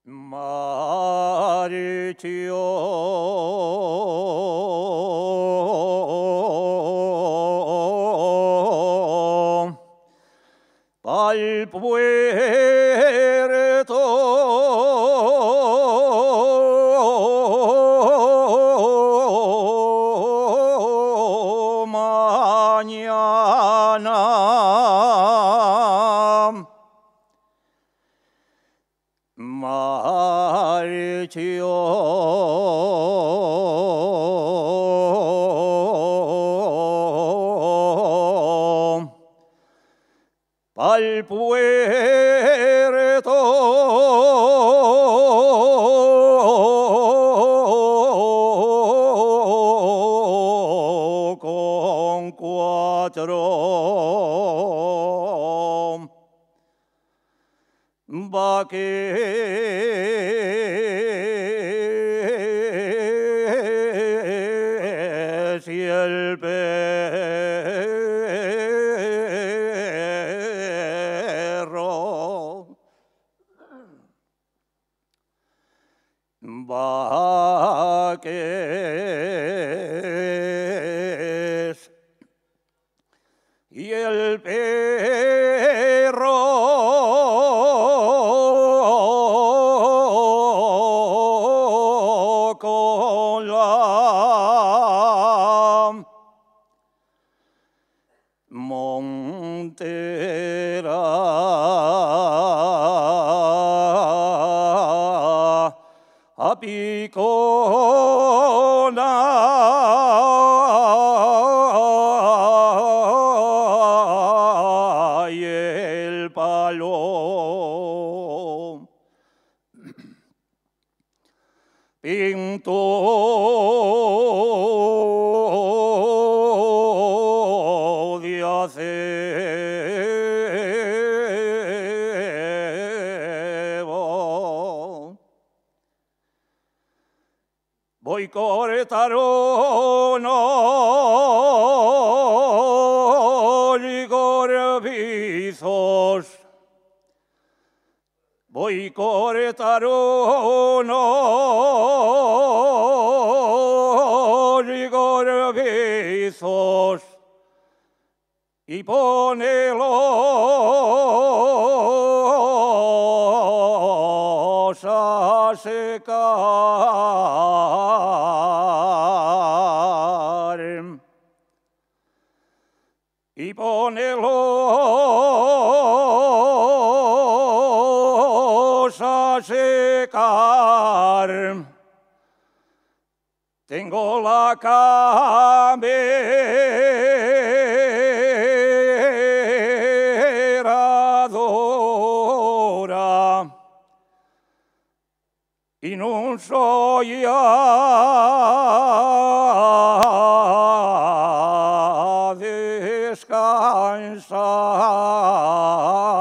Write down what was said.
marchó pa'l puerto mañana. Marchó pa'l puerto con 4 vaqueros y el perro. Vaqueros y el perro con la montera a picona y el palo pintó de acebo. Voy cortar unos corvizos. Voy cortar unos corvizos y ponelos a secar y ponelos a secar. Tengo la camera dura y no soy a descansar.